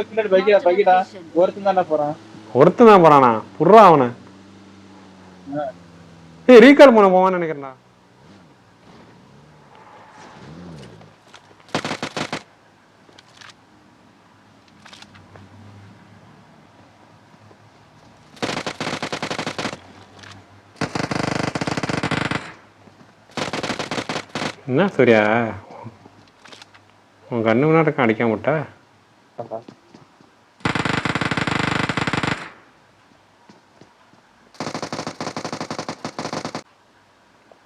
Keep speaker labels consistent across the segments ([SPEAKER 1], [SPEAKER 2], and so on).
[SPEAKER 1] பின்னாடி பைக்கடா பைக்கடா ஒருத்தன் தானே போறான்.
[SPEAKER 2] ஒருத்தன் தான் போறானா? புர்றா அவனை. ஏய் ரீகால் பண்ண போவான்னு நினைக்கிறேன்டா. என்ன சூர்யா உன் கண்ணு முன்னாடி அடிக்க முட்டா?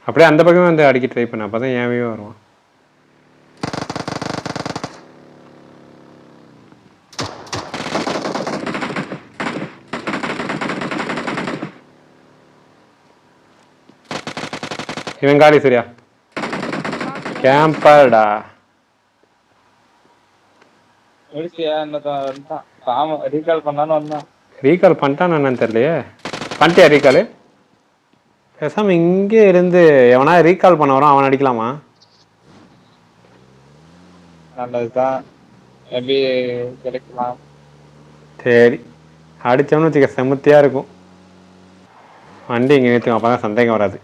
[SPEAKER 2] அப்படியே அந்த பக்கமே வந்து அடிக்க ட்ரை பண்ண, அப்பதான் ஏவே வருவான். இவன் காலி சரியா கேம்பர்டா.
[SPEAKER 1] ரீகால் பண்ணான்னு வந்தான்.
[SPEAKER 2] ரீகால் பண்ணிட்டான்னு என்னன்னு தெரியலையே. பண்ணிட்டியா ரீகாலு? பேசாம இங்கே இருந்து எவனா ரீகால் பண்ண வரும், அவன் அடிக்கலாமா?
[SPEAKER 1] நல்லதுதான், எப்படி கிடைக்கலாம்.
[SPEAKER 2] சரி அடித்தோம்னு வச்சுக்க செமுத்தியாக இருக்கும். வண்டி இங்கே நிறுத்தும், அப்போ தான் சந்தேகம் வராது.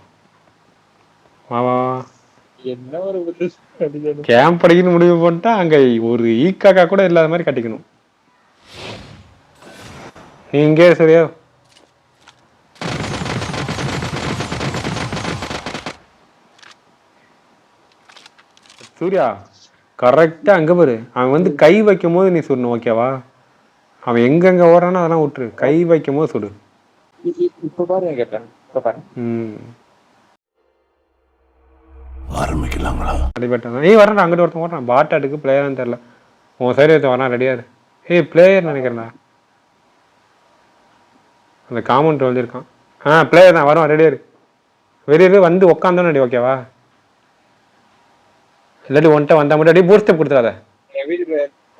[SPEAKER 2] வா வா
[SPEAKER 1] என்ன ஒரு
[SPEAKER 2] கேம்ப் அடிக்கணும்னு முடிவு பண்ணிட்டா அங்கே ஒரு ஈக்காக்கா கூட இல்லாத மாதிரி கட்டிக்கணும். நீ இங்கே சரியா? சூர்யா கரெக்டாக அங்கே பாரு, அவன் வந்து கை வைக்கும் போது நீ சுடணும், ஓகேவா? அவன் எங்கெங்கே ஓடுறானோ அதெல்லாம் விட்டுரு, கை வைக்கும் போது சுடு.
[SPEAKER 1] இப்போ பாரு கேட்டேன்.
[SPEAKER 3] ஆரம்பிக்கலாங்களா?
[SPEAKER 2] அடிபட்டான். ஏய் வரேன், அங்கிட்டு ஒருத்தன் ஓடுறான். பாட்டாட்டுக்கு பிளேயர்னு தெரில. உன் சைடு ஒருத்தன் வரான், ரெடியாரு. ஏய் பிளேயர் நினைக்கிறேன்டா. அந்த காமௌண்ட் வந்துருக்கான். பிளேயர் தான், வரும் ரெடியாரு. வெளியே வந்து உக்காந்தோன்னு அடி, ஓகேவா? இல்லாட்டி ஒன்ட்ட வந்தா மட்டும் அப்படியே ஃபுட் ஸ்டெப் கொடுத்துடாத.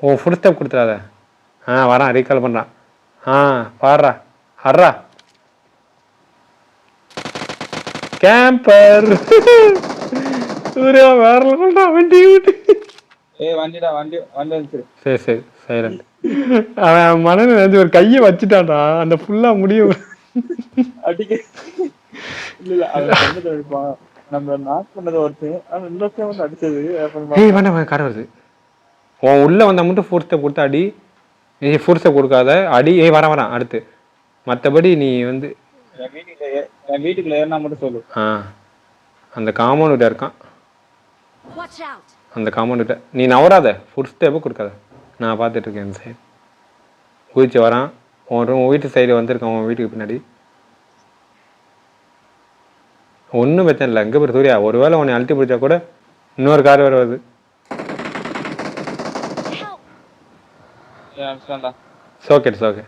[SPEAKER 2] ஓ ஃபுட் ஸ்டெப் கொடுத்துடாத. வரான், ரீகால் பண்ணுறான். பாடுறா அட்ரா கேம்பர். சூர்யா வேற லெவல்டா வண்டி விட்டு.
[SPEAKER 1] வண்டிடா வண்டி வந்துச்சு.
[SPEAKER 2] சரி சரி சைலண்ட். அவன் மனநிலை வந்து ஒரு கையை வச்சுட்டான்டா, அந்த ஃபுல்லா முடியும்
[SPEAKER 1] அடிக்க. இல்ல இல்ல நம்ம நாக் பண்ணது ஒருத்தன் இன்னொருத்தன் வந்து அடிச்சது.
[SPEAKER 2] ஏய் வேண்டாம் கார் வருது. உன் உள்ள வந்தா மட்டும் ஃபோர் ஸ்டெப் கொடுத்து அடி. ஃபோர் ஸ்டெப் கொடுக்காத அடி. வரான் அடுத்து. மற்றபடி நீ வந்து
[SPEAKER 1] என் வீட்டுக்குள்ள ஏறினா மட்டும் சொல்லு.
[SPEAKER 2] அந்த காம்பவுண்ட் கிட்ட இருக்கான். அந்த காம்பவுண்ட் கிட்ட நீ நவராத, ஃபுட் ஸ்டெப்பு கொடுக்காத. நான் பார்த்துட்டு இருக்கேன் இந்த சைடு. குதிச்சு வரான். உன் வீட்டு சைடு வந்திருக்கான், உன் வீட்டுக்கு பின்னாடி. ஒன்றும் பிரச்சனை இல்லை. எங்கே போய் சூர்யா, ஒரு வேளை உன்னை அழுத்தி பிடிச்சா கூட இன்னொரு கார் வேறு வருது. Okay okay.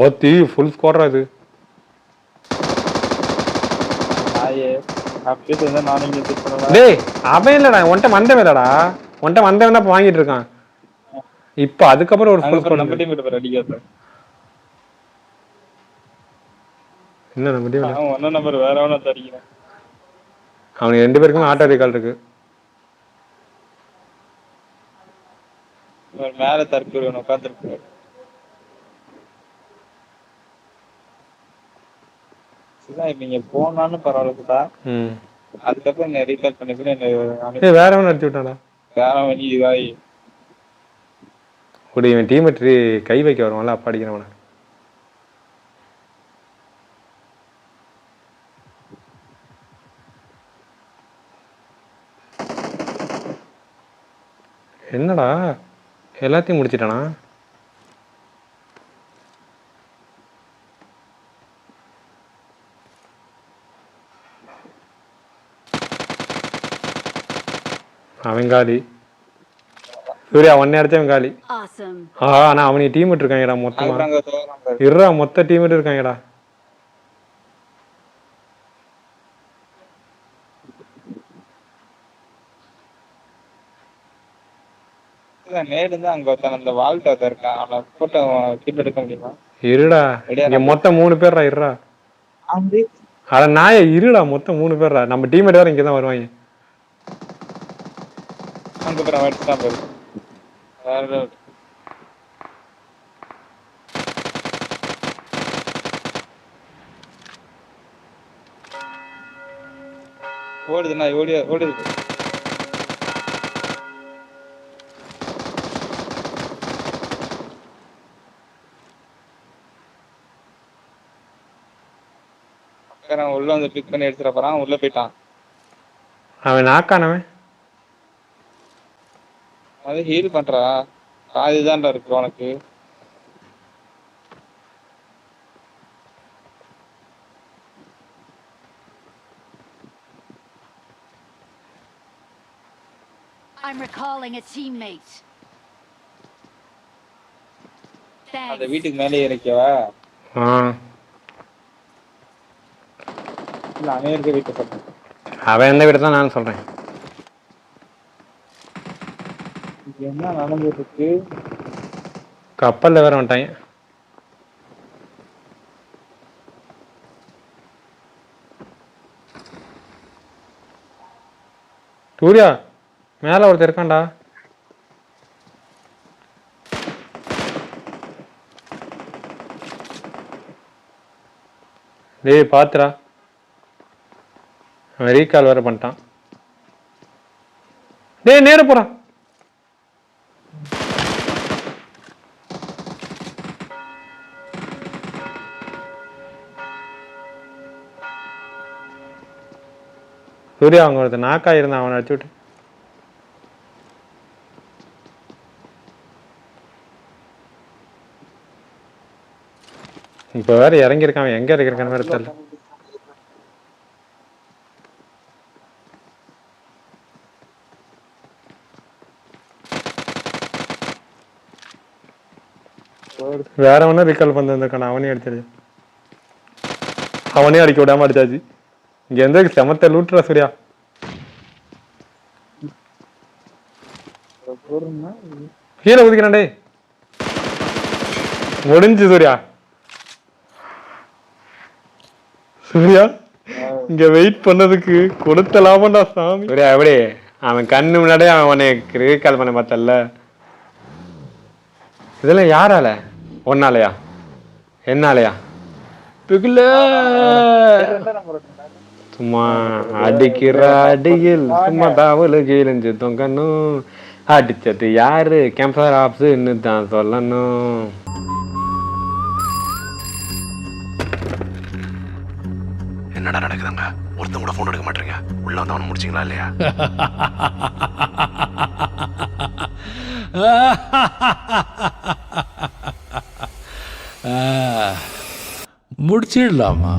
[SPEAKER 2] ஓத்தி ஃபுல் ஸ்கோர்ரா இது. டேய் அவன் இல்லடா, ஒன்ட்ட வந்தவன் இல்லடா. ஒன்ட்ட வந்தவன் தான் வாங்கிட்டு இருக்கான். இப்போ அதுக்கப்புறம் ஒரு ஃபுல் ஸ்கோர். என்ன நம்ம டீம்
[SPEAKER 1] ஒண்ணா நம்பர் வேற ஒண்ணா தடிக்கிறேன்.
[SPEAKER 2] அவனுக்கு 2 பேருக்கும் ஆட்டோ ரீகால் இருக்கு.
[SPEAKER 1] மேல தற்கொலை உட்காந்துருக்கு. நீங்க போனான்னு பரவாயில்லடா. அதுக்கப்புறம் என்ன ரீகால் பண்ணி
[SPEAKER 2] வேற ஒன்று அடிச்சு விட்டாடா.
[SPEAKER 1] வேற வழி இதாயி
[SPEAKER 2] கூட இவன் டீம் கை வைக்க வருவான்ல, அப்பா அடிக்கிறவன. என்னடா எல்லாத்தையும் முடிச்சிட்டானா? அவன் காலி. சூர்யா ஒன்னே அடிச்சவன் காலி. ஆனா அவனுக்கு டீம் இருக்காங்கடா மொத்தமா. இருடா மொத்த டீம் இருக்காங்கடா. இருடா இங்க மொத்தம் 3 பேர்ரா. இருடா அட நாய இருடா, மொத்தம் 3 பேர்ரா. நம்ம டீம்மேட் வேற இங்கதான் வருவாங்க.
[SPEAKER 1] ஓடுதுண்ணா ஓடுது. உள்ள வந்து பிக் பண்ணி எடுத்துட போறான். உள்ள போயிட்டான்.
[SPEAKER 2] அவன் நாக்கானவன்
[SPEAKER 1] அது ஹீல் பண்றா. அதுதான்டா இருக்கு உனக்கு.
[SPEAKER 3] I'm recalling a teammate.
[SPEAKER 1] அந்த வீட்டுக்கு மேலே இறக்கியவா? இல்ல அவன் இருக்க வீட்டை சொல்றேன்.
[SPEAKER 2] அவன் எந்த வீட்டை தான் நான் சொல்றேன்.
[SPEAKER 1] என்ன நடந்துட்டு இருக்கு?
[SPEAKER 2] கப்பல்ல வேற வந்துட்டாங்க. சூர்யா மேல ஒருத்தர் இருக்கான்டா. டேய் பாத்துடா, அவன் ரீகால் வேற பண்ணிட்டான். டேய் நேர போறான். சூர்யா அவங்க ஒருத்தர் நாக்கா இருந்தான், அவனை அடிச்சு விட்டு. இப்ப வேற இறங்கியிருக்கான், எங்க இறங்கியிருக்கான்னு வேற தெரியல. வேற ஒன்னும் ரீகால் பண்ணிருக்கான, அவனே அடிச்சிருச்சு. அவனே அடிக்க விடாம அடிச்சாச்சு. இங்க எந்த செமத்த லூட்டுறா சூர்யா. கீழே குதிக்கிறான்டே. முடிஞ்சு சூர்யா. சூர்யா இங்க வெயிட் பண்ணதுக்கு கொடுத்த லாபம்டா சாமி. சூர்யா எப்படி அவன் கண்ணு முன்னாடியே அவனை ரீகால் பண்ண பார்த்தல. இதெல்லாம் யாரால? ஒன்னாலயா என்னாலயா? சும்மா அடிக்கிற அடியில் சும்மா தாவலு கீழஞ்சு தொங்கணும். அடிச்சது யாரு கேம்பர் ஆப்ஸ்ன்னு தான் சொல்லணும்.
[SPEAKER 4] என்னடா நடக்குதுங்க? ஒருத்தன் கூட போன் எடுக்க மாட்டீங்க. உள்ள வந்து அவனை முடிச்சிங்களா இல்லையா?
[SPEAKER 5] முடிச்சிடலாமா?